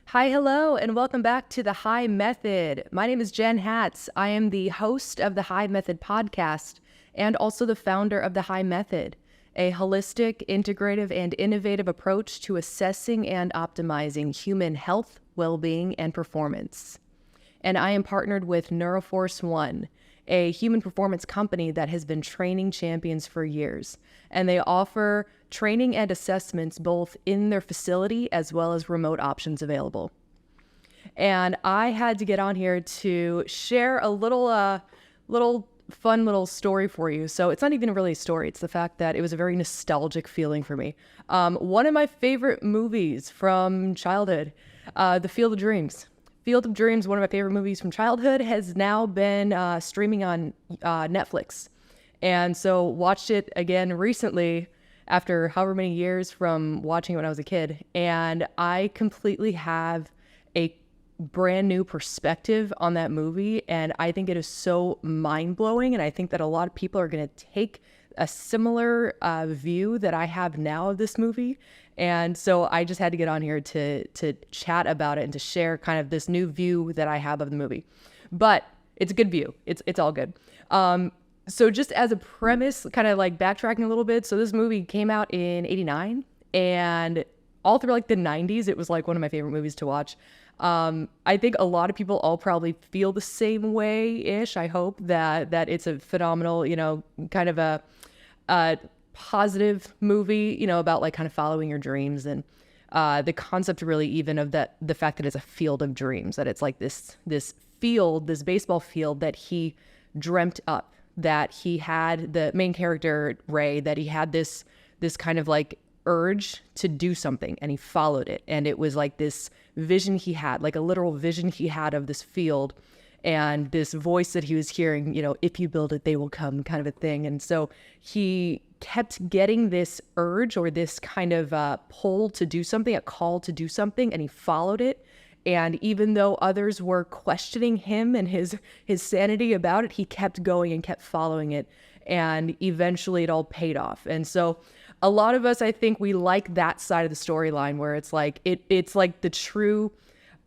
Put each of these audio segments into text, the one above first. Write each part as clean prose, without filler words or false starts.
Hi, hello, and welcome back to the HII Method. My name is Jen Hatz. I am the host of the HII Method podcast and also the founder of the HII Method, a holistic, integrative, and innovative approach to assessing and optimizing human health, well-being, and performance. And I am partnered with Neuroforce One, a human performance company that has been training champions for years. And they offer training and assessments both in their facility as well as remote options available. And I had to get on here to share a little fun little story for you. So it's not even really a story. It's the fact that it was a very nostalgic feeling for me. One of my favorite movies from childhood, The Field of Dreams. Field of Dreams, one of my favorite movies from childhood, has now been streaming on Netflix. And so watched it again recently after however many years from watching it when I was a kid. And I completely have a brand new perspective on that movie. And I think it is so mind-blowing. And I think that a lot of people are going to take a similar view that I have now of this movie. And so I just had to get on here to chat about it and to share kind of this new view that I have of the movie. But it's a good view. It's all good. So just as a premise, kind of like backtracking a little bit. So this movie came out in '89, and all through like the '90s, it was like one of my favorite movies to watch. I think a lot of people all probably feel the same way-ish. I hope that it's a phenomenal, kind of a positive movie, about like kind of following your dreams, and the concept really even of the fact that it's a field of dreams, that it's like this field, this baseball field that he dreamt up, that he had, the main character Ray, that he had this kind of like urge to do something, and he followed it, and it was like this vision he had, like a literal vision he had of this field, and this voice that he was hearing, if you build it, they will come, kind of a thing. And so he kept getting this urge, or this kind of pull to do something, a call to do something, and he followed it. And even though others were questioning him and his sanity about it, he kept going and kept following it. And eventually it all paid off. And so a lot of us, I think, we like that side of the storyline, where it's like it's like the true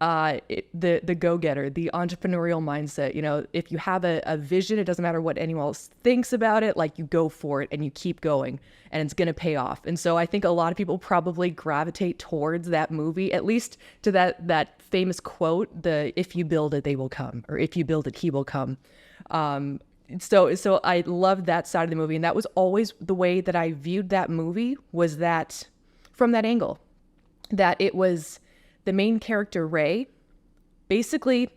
the go-getter, the entrepreneurial mindset. If you have a vision, it doesn't matter what anyone else thinks about it, like you go for it and you keep going, and it's going to pay off. And so I think a lot of people probably gravitate towards that movie, at least to that famous quote, the "if you build it, they will come," or "if you build it, he will come." So I loved that side of the movie, and that was always the way that I viewed that movie, was that from that angle, that it was the main character, Ray, basically,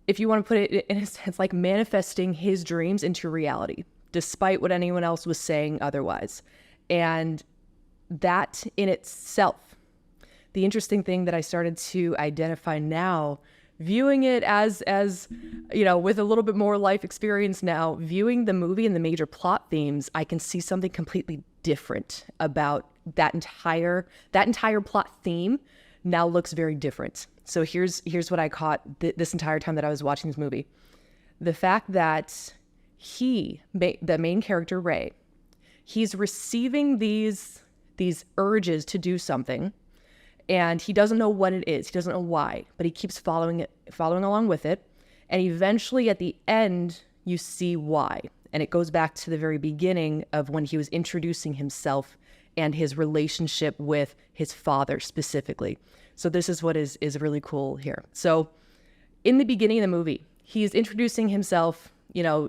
if you want to put it in a sense, like manifesting his dreams into reality, despite what anyone else was saying otherwise. And that in itself, the interesting thing that I started to identify now, viewing it as with a little bit more life experience now, viewing the movie and the major plot themes, I can see something completely different about that entire plot theme. Now looks very different. So here's what I caught this entire time that I was watching this movie. The fact that the main character, Ray, he's receiving these urges to do something, and he doesn't know what it is. He doesn't know why, but he keeps following along with it. And eventually at the end, you see why. And it goes back to the very beginning of when he was introducing himself and his relationship with his father specifically. So this is what is really cool here. So in the beginning of the movie, he's introducing himself,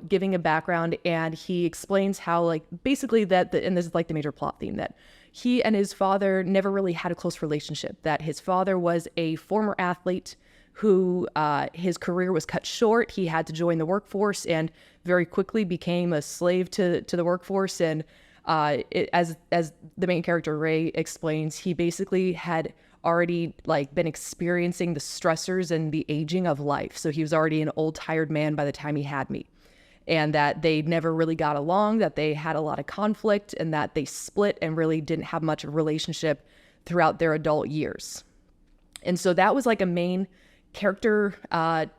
giving a background, and he explains how, like, basically and this is like the major plot theme, that he and his father never really had a close relationship, that his father was a former athlete who his career was cut short. He had to join the workforce and very quickly became a slave to the workforce. And as the main character Ray explains, he basically had already been experiencing the stressors and the aging of life. So he was already an old, tired man by the time he had me. And that they never really got along, that they had a lot of conflict, and that they split and really didn't have much of a relationship throughout their adult years. And so that was like a main character, the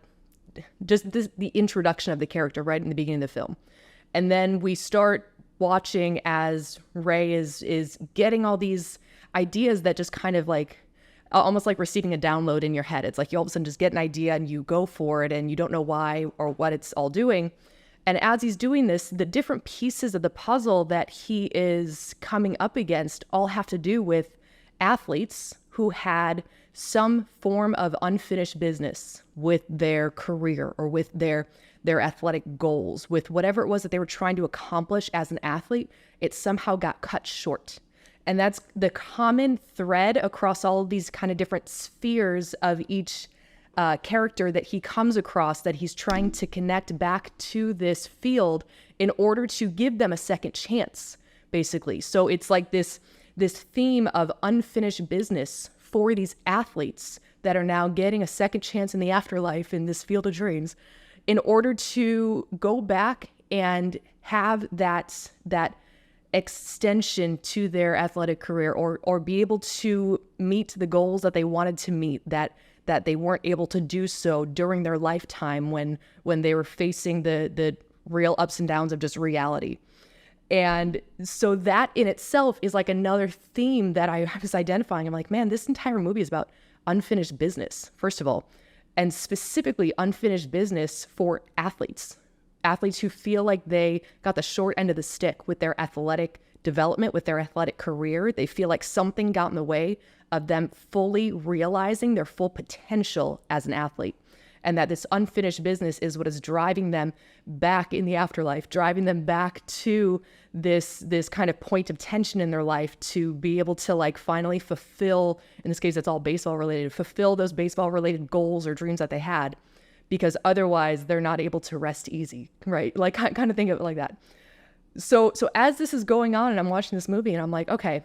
introduction of the character right in the beginning of the film. And then we start watching as Ray is getting all these ideas that just kind of like almost like receiving a download in your head. It's like you all of a sudden just get an idea and you go for it and you don't know why or what it's all doing. And as he's doing this, the different pieces of the puzzle that he is coming up against all have to do with athletes who had some form of unfinished business with their career or with their athletic goals, with whatever it was that they were trying to accomplish as an athlete. It somehow got cut short. And that's the common thread across all of these kind of different spheres of each character that he comes across, that he's trying to connect back to this field in order to give them a second chance, basically. So it's like this theme of unfinished business for these athletes that are now getting a second chance in the afterlife in this field of dreams in order to go back and have that extension to their athletic career, or be able to meet the goals that they wanted to meet, that they weren't able to do so during their lifetime when they were facing the real ups and downs of just reality. And so that in itself is like another theme that I was identifying. I'm like, man, this entire movie is about unfinished business, first of all, and specifically unfinished business for athletes who feel like they got the short end of the stick with their athletic development, with their athletic career. They feel like something got in the way of them fully realizing their full potential as an athlete. And that this unfinished business is what is driving them back in the afterlife, driving them back to this kind of point of tension in their life to be able to like finally fulfill, in this case, it's all baseball related, fulfill those baseball related goals or dreams that they had, because otherwise they're not able to rest easy, right? Like kind of think of it like that. So as this is going on and I'm watching this movie and I'm like, okay,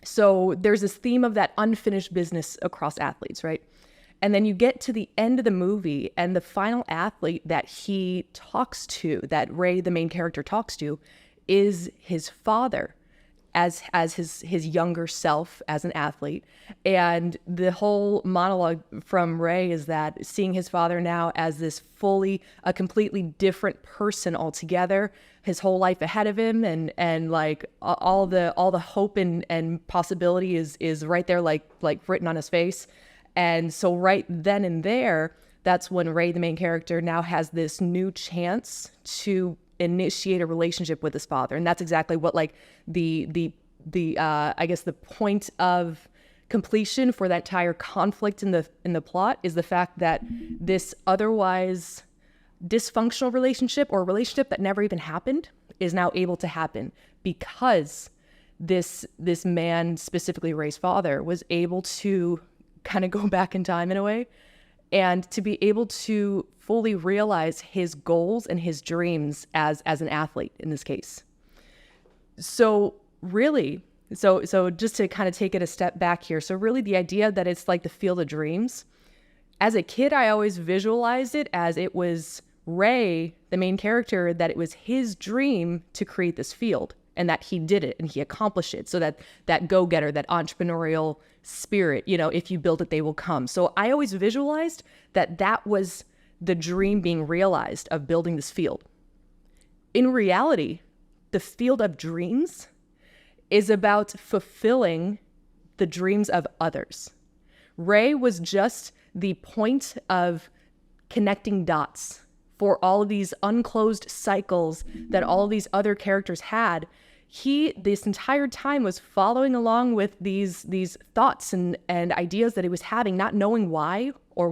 so there's this theme of that unfinished business across athletes, right? And then you get to the end of the movie and the final athlete that he talks to, that Ray, the main character, talks to, is his father as his younger self as an athlete. And the whole monologue from Ray is that seeing his father now as this a completely different person altogether, his whole life ahead of him, and like all the hope and possibility is right there, like written on his face. And so right then and there, that's when Ray, the main character, now has this new chance to initiate a relationship with his father. And that's exactly what like the I guess the point of completion for that entire conflict in the plot is the fact that this otherwise dysfunctional relationship, or a relationship that never even happened, is now able to happen because this man, specifically Ray's father, was able to kind of go back in time in a way and to be able to fully realize his goals and his dreams as an athlete in this case. So really, so just to kind of take it a step back here. So really the idea that it's like the field of dreams, as a kid, I always visualized it as it was Ray, the main character, that it was his dream to create this field and that he did it and he accomplished it. So that go-getter, that entrepreneurial spirit, if you build it, they will come. So I always visualized that was the dream being realized of building this field. In reality, the field of dreams is about fulfilling the dreams of others. Ray was just the point of connecting dots for all of these unclosed cycles that all of these other characters had. He, this entire time, was following along with these thoughts and ideas that he was having, not knowing why or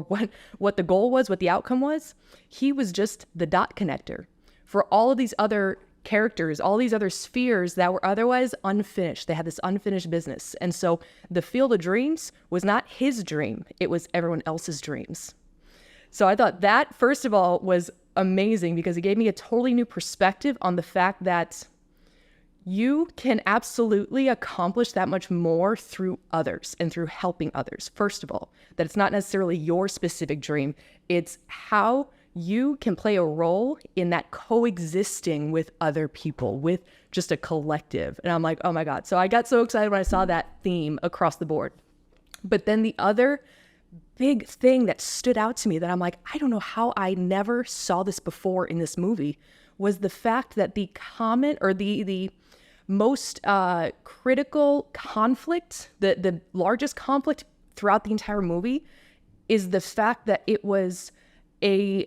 what the goal was, what the outcome was. He was just the dot connector for all of these other characters, all these other spheres that were otherwise unfinished. They had this unfinished business. And so the field of dreams was not his dream. It was everyone else's dreams. So I thought that, first of all, was amazing because it gave me a totally new perspective on the fact that you can absolutely accomplish that much more through others and through helping others. First of all, that it's not necessarily your specific dream. It's how you can play a role in that coexisting with other people, with just a collective. And I'm like, oh my God. So I got so excited when I saw that theme across the board. But then the other big thing that stood out to me that I'm like, I don't know how I never saw this before in this movie, was the fact that the common or the most critical conflict, the largest conflict throughout the entire movie, is the fact that it was a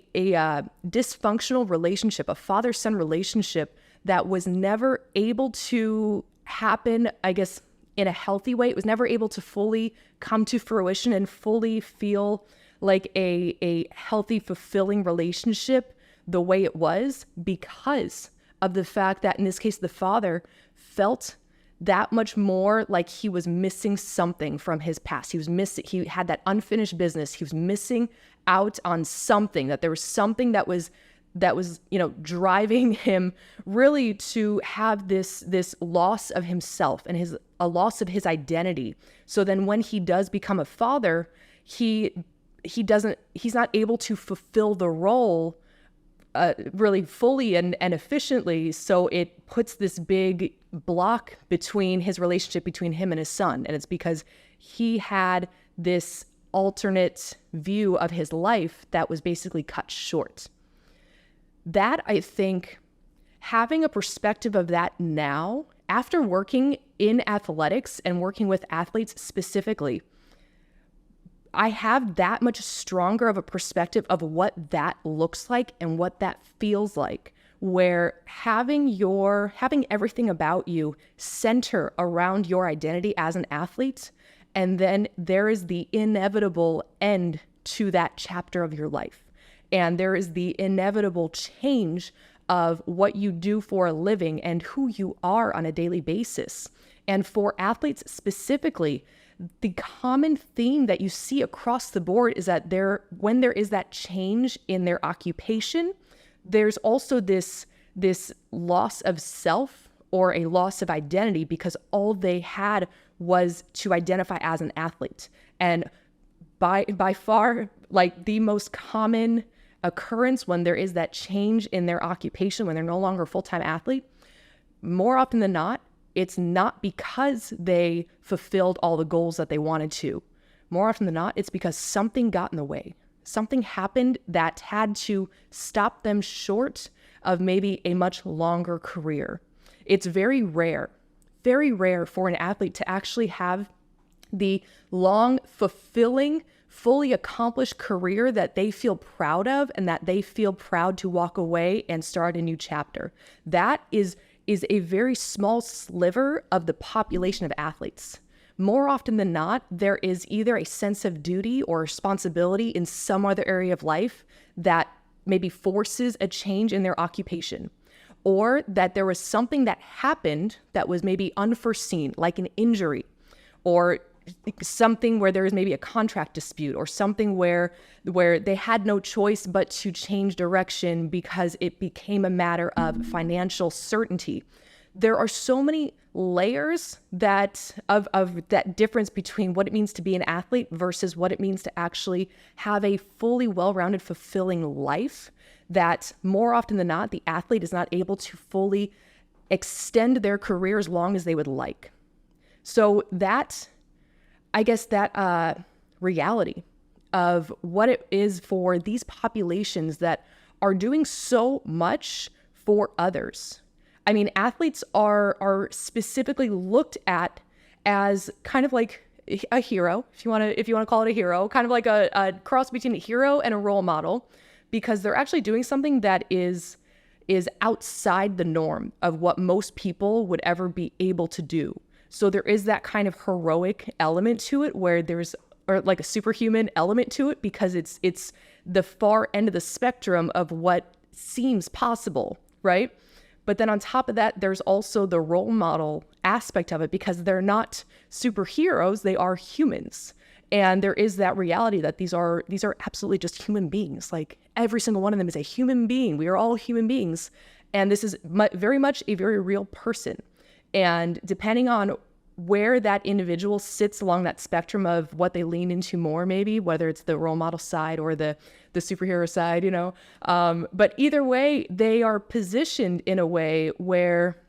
dysfunctional relationship, a father-son relationship that was never able to happen, I guess, in a healthy way. It was never able to fully come to fruition and fully feel like a healthy, fulfilling relationship the way it was, because of the fact that in this case, the father felt that much more like he was missing something from his past. He had that unfinished business. He was missing out on something, that there was something that was, driving him really to have this loss of himself and a loss of his identity. So then when he does become a father, he's not able to fulfill the role really fully and efficiently. So it puts this big block between his relationship between him and his son. And it's because he had this alternate view of his life that was basically cut short. That, I think, having a perspective of that now, after working in athletics and working with athletes specifically, I have that much stronger of a perspective of what that looks like and what that feels like, where having everything about you center around your identity as an athlete, and then there is the inevitable end to that chapter of your life. And there is the inevitable change of what you do for a living and who you are on a daily basis. And for athletes specifically, the common theme that you see across the board is that when there is that change in their occupation, there's also this loss of self or a loss of identity, because all they had was to identify as an athlete. And by far, like, the most common occurrence when there is that change in their occupation, when they're no longer a full-time athlete, more often than not, it's not because they fulfilled all the goals that they wanted to. More often than not, it's because something got in the way. Something happened that had to stop them short of maybe a much longer career. It's very rare for an athlete to actually have the long, fulfilling, fully accomplished career that they feel proud of and that they feel proud to walk away and start a new chapter. That is a very small sliver of the population of athletes. More often than not, there is either a sense of duty or responsibility in some other area of life that maybe forces a change in their occupation, or that there was something that happened that was maybe unforeseen, like an injury, or something where there is maybe a contract dispute, or something where they had no choice but to change direction because it became a matter of financial certainty. There are so many layers of that difference between what it means to be an athlete versus what it means to actually have a fully well-rounded, fulfilling life, that more often than not, the athlete is not able to fully extend their career as long as they would like. So that, I guess, that reality of what it is for these populations that are doing so much for others. I mean, athletes are specifically looked at as kind of like a hero, if you want to call it a hero, kind of like a cross between a hero and a role model, because they're actually doing something that is outside the norm of what most people would ever be able to do. So there is that kind of heroic element to it, where or like a superhuman element to it, because it's the far end of the spectrum of what seems possible, right? But then on top of that, there's also the role model aspect of it, because they're not superheroes, they are humans. And there is that reality that these are absolutely just human beings. Like, every single one of them is a human being. We are all human beings. And this is very much a very real person. And depending on where that individual sits along that spectrum of what they lean into more, maybe, whether it's the role model side or the superhero side, but either way, they are positioned in a way where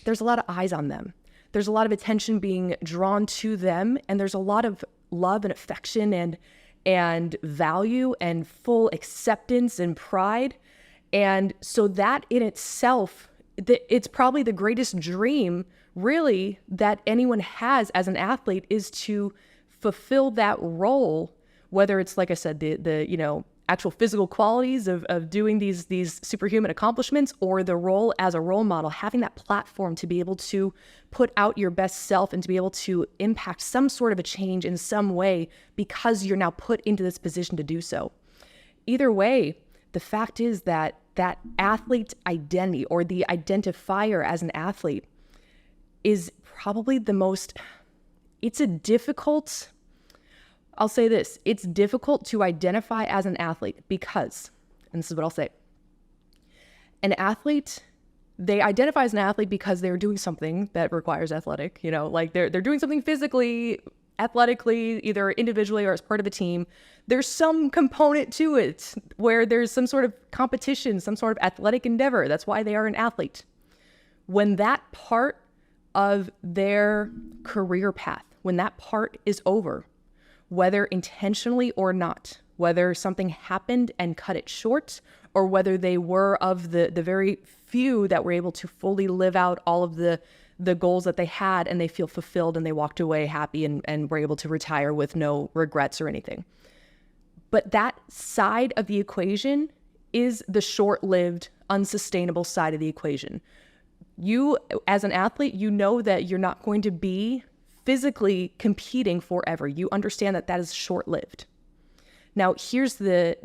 there's a lot of eyes on them. There's a lot of attention being drawn to them, and there's a lot of love and affection and value and full acceptance and pride. And so that in itself, it's probably the greatest dream really that anyone has as an athlete, is to fulfill that role, whether it's, like I said, the actual physical qualities of doing these superhuman accomplishments, or the role as a role model, having that platform to be able to put out your best self and to be able to impact some sort of a change in some way because you're now put into this position to do so. Either way, the fact is that that athlete identity, or the identifier as an athlete, is probably I'll say this, it's difficult to identify as an athlete because, and this is what I'll say, an athlete, they identify as an athlete because they're doing something that requires athletic, like they're doing something physically, athletically, either individually or as part of a team. There's some component to it where there's some sort of competition, some sort of athletic endeavor. That's why they are an athlete. When that part of their career path, when that part is over, whether intentionally or not, whether something happened and cut it short, or whether they were of the very few that were able to fully live out all of the goals that they had, and they feel fulfilled and they walked away happy and were able to retire with no regrets or anything. But that side of the equation is the short-lived, unsustainable side of the equation. You, as an athlete, you know that you're not going to be physically competing forever. You understand that that is short-lived. Now, here's the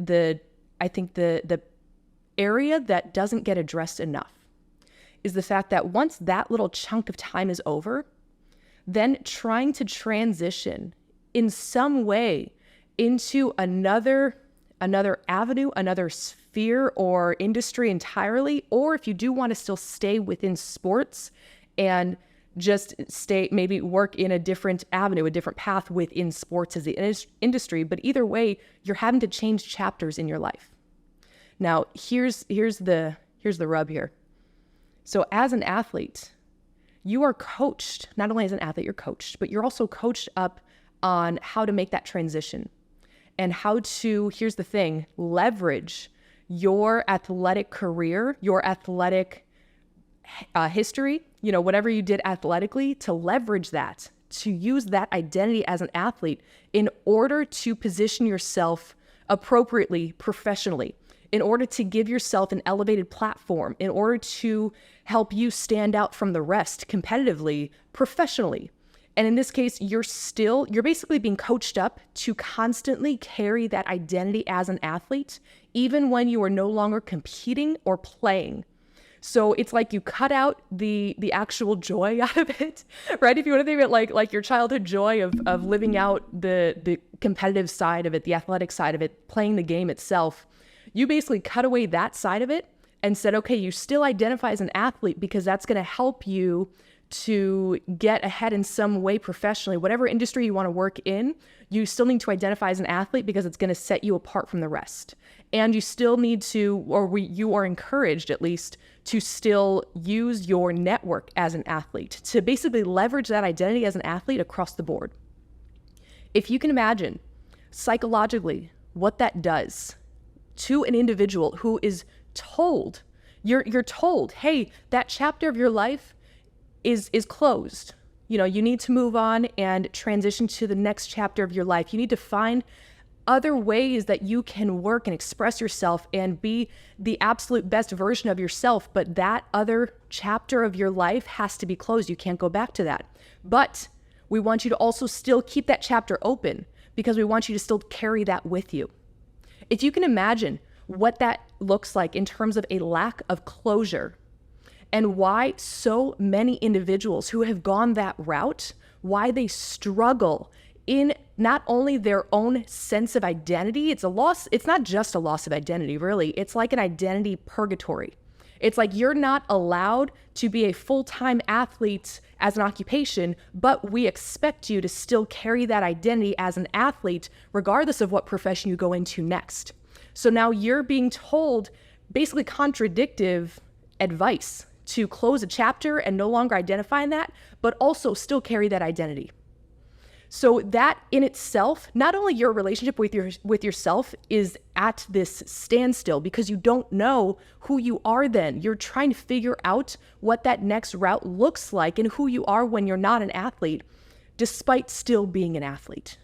area that doesn't get addressed enough, is the fact that once that little chunk of time is over, then trying to transition in some way into another avenue, another sphere or industry entirely, or if you do want to still stay within sports and just maybe work in a different avenue, a different path within sports as the industry, but either way, you're having to change chapters in your life. Now, here's the rub here. So as an athlete, you are coached, not only as an athlete, you're coached, but you're also coached up on how to make that transition and how to, here's the thing, leverage your athletic career, your athletic history, whatever you did athletically, to leverage that, to use that identity as an athlete in order to position yourself appropriately professionally, in order to give yourself an elevated platform, in order to help you stand out from the rest competitively, professionally. And in this case, you're basically being coached up to constantly carry that identity as an athlete, even when you are no longer competing or playing. So it's like you cut out the actual joy out of it, right? If you want to think of it like your childhood joy of living out the competitive side of it, the athletic side of it, playing the game itself, you basically cut away that side of it and said, okay, you still identify as an athlete because that's going to help you to get ahead in some way professionally. Whatever industry you want to work in, you still need to identify as an athlete because it's going to set you apart from the rest. And you still need to, you are encouraged at least, to still use your network as an athlete, to basically leverage that identity as an athlete across the board. If you can imagine psychologically what that does to an individual who is told, you're told, hey, that chapter of your life is closed. You need to move on and transition to the next chapter of your life. You need to find other ways that you can work and express yourself and be the absolute best version of yourself. But that other chapter of your life has to be closed. You can't go back to that. But we want you to also still keep that chapter open because we want you to still carry that with you. If you can imagine what that looks like in terms of a lack of closure, and why so many individuals who have gone that route, why they struggle in not only their own sense of identity, it's not just a loss of identity, really. It's like an identity purgatory. It's like you're not allowed to be a full-time athlete as an occupation, but we expect you to still carry that identity as an athlete, regardless of what profession you go into next. So now you're being told basically contradictive advice to close a chapter and no longer identify in that, but also still carry that identity. So that in itself, not only your relationship with yourself is at this standstill because you don't know who you are then. You're trying to figure out what that next route looks like and who you are when you're not an athlete, despite still being an athlete.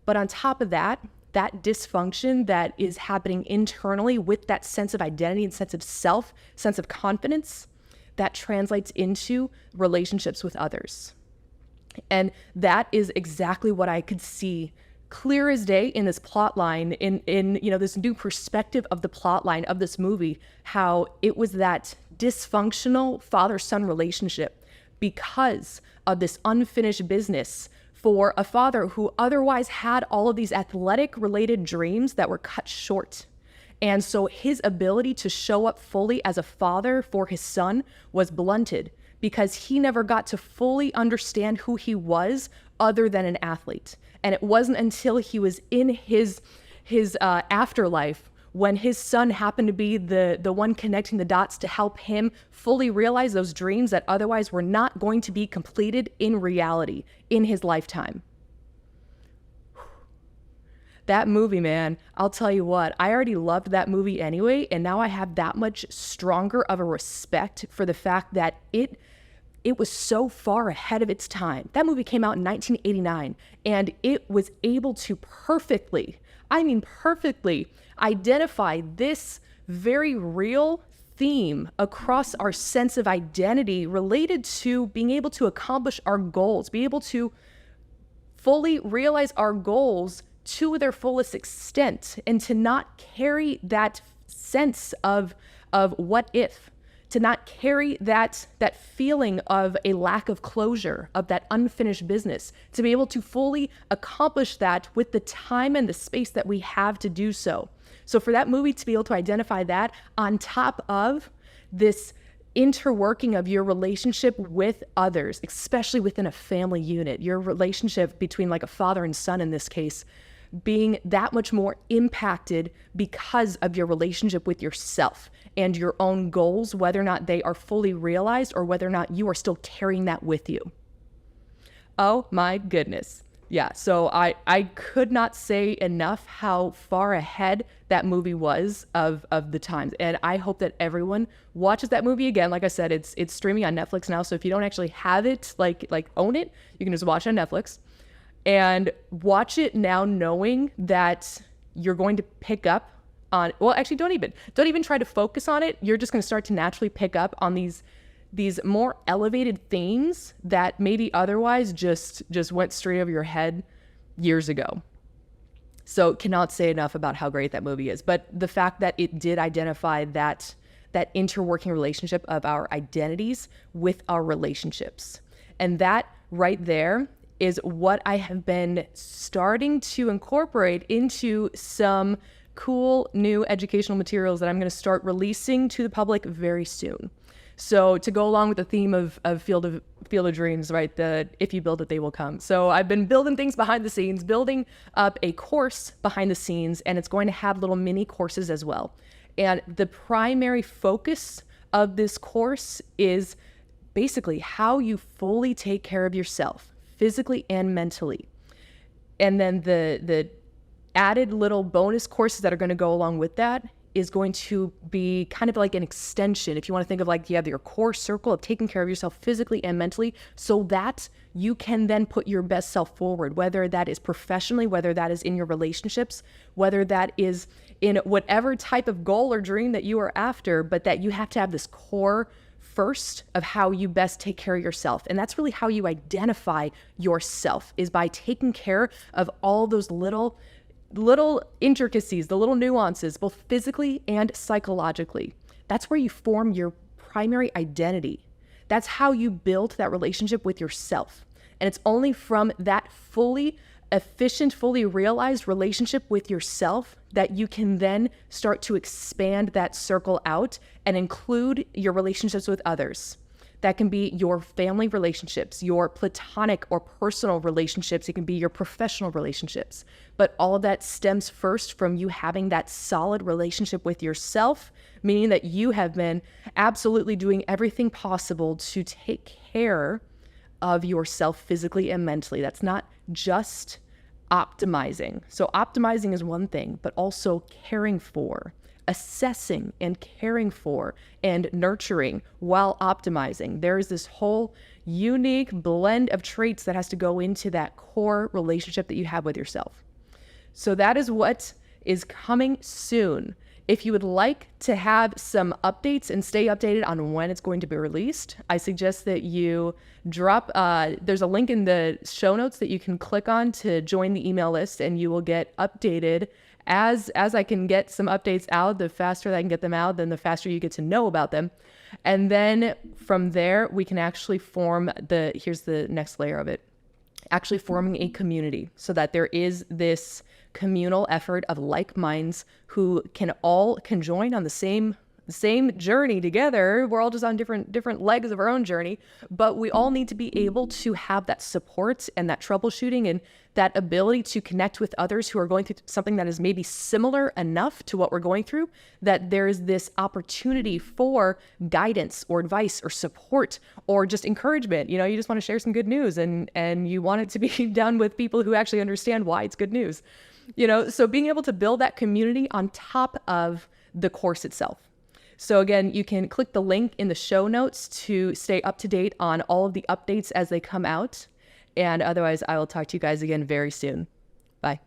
But on top of that, that dysfunction that is happening internally with that sense of identity and sense of self, sense of confidence, that translates into relationships with others. And that is exactly what I could see clear as day in this plot line, in this new perspective of the plot line of this movie, how it was that dysfunctional father-son relationship because of this unfinished business for a father who otherwise had all of these athletic related dreams that were cut short. And so his ability to show up fully as a father for his son was blunted because he never got to fully understand who he was other than an athlete. And it wasn't until he was in his afterlife when his son happened to be the one connecting the dots to help him fully realize those dreams that otherwise were not going to be completed in reality in his lifetime. That movie, man, I'll tell you what, I already loved that movie anyway, and now I have that much stronger of a respect for the fact that it was so far ahead of its time. That movie came out in 1989, and it was able to perfectly identify this very real theme across our sense of identity related to being able to accomplish our goals, be able to fully realize our goals to their fullest extent, and to not carry that sense of what if, to not carry that feeling of a lack of closure, of that unfinished business, to be able to fully accomplish that with the time and the space that we have to do so. So for that movie to be able to identify that on top of this interworking of your relationship with others, especially within a family unit, your relationship between like a father and son in this case, being that much more impacted because of your relationship with yourself and your own goals, whether or not they are fully realized or whether or not you are still carrying that with you. Oh my goodness. Yeah, so I could not say enough how far ahead that movie was of the times. And I hope that everyone watches that movie again. Like I said, it's streaming on Netflix now. So if you don't actually have it, like own it, you can just watch it on Netflix. And watch it now knowing that you're going to pick up on, well, actually don't even try to focus on it. You're just going to start to naturally pick up on these more elevated themes that maybe otherwise just went straight over your head years ago. So cannot say enough about how great that movie is. But the fact that it did identify that interworking relationship of our identities with our relationships. And that right there is what I have been starting to incorporate into some cool new educational materials that I'm going to start releasing to the public very soon. So to go along with the theme of Field of Dreams, right? The if you build it, they will come. So I've been building things behind the scenes, building up a course behind the scenes, and it's going to have little mini courses as well. And the primary focus of this course is basically how you fully take care of yourself, physically and mentally. And then the added little bonus courses that are going to go along with that is going to be kind of like an extension. If you want to think of like you have your core circle of taking care of yourself physically and mentally, so that you can then put your best self forward, whether that is professionally, whether that is in your relationships, whether that is in whatever type of goal or dream that you are after, but that you have to have this core first of how you best take care of yourself. And that's really how you identify yourself, is by taking care of all those little intricacies, the little nuances, both physically and psychologically. That's where you form your primary identity. That's how you build that relationship with yourself. And it's only from that fully efficient, fully realized relationship with yourself that you can then start to expand that circle out and include your relationships with others. That can be your family relationships, your platonic or personal relationships. It can be your professional relationships. But all of that stems first from you having that solid relationship with yourself, meaning that you have been absolutely doing everything possible to take care of yourself physically and mentally. That's not just optimizing. So optimizing is one thing, but also caring for, assessing and caring for and nurturing while optimizing. There is this whole unique blend of traits that has to go into that core relationship that you have with yourself. So that is what is coming soon. If you would like to have some updates and stay updated on when it's going to be released, I suggest that you drop, there's a link in the show notes that you can click on to join the email list, and you will get updated as I can get some updates out. The faster that I can get them out, then the faster you get to know about them. And then from there, we can actually form here's the next layer of it, actually forming a community so that there is this communal effort of like minds who can join on the same journey together. We're all just on different legs of our own journey, but we all need to be able to have that support and that troubleshooting and that ability to connect with others who are going through something that is maybe similar enough to what we're going through, that there's this opportunity for guidance or advice or support or just encouragement. You know, you just want to share some good news and you want it to be done with people who actually understand why it's good news. You know, so being able to build that community on top of the course itself. So again, you can click the link in the show notes to stay up to date on all of the updates as they come out. And otherwise, I will talk to you guys again very soon. Bye.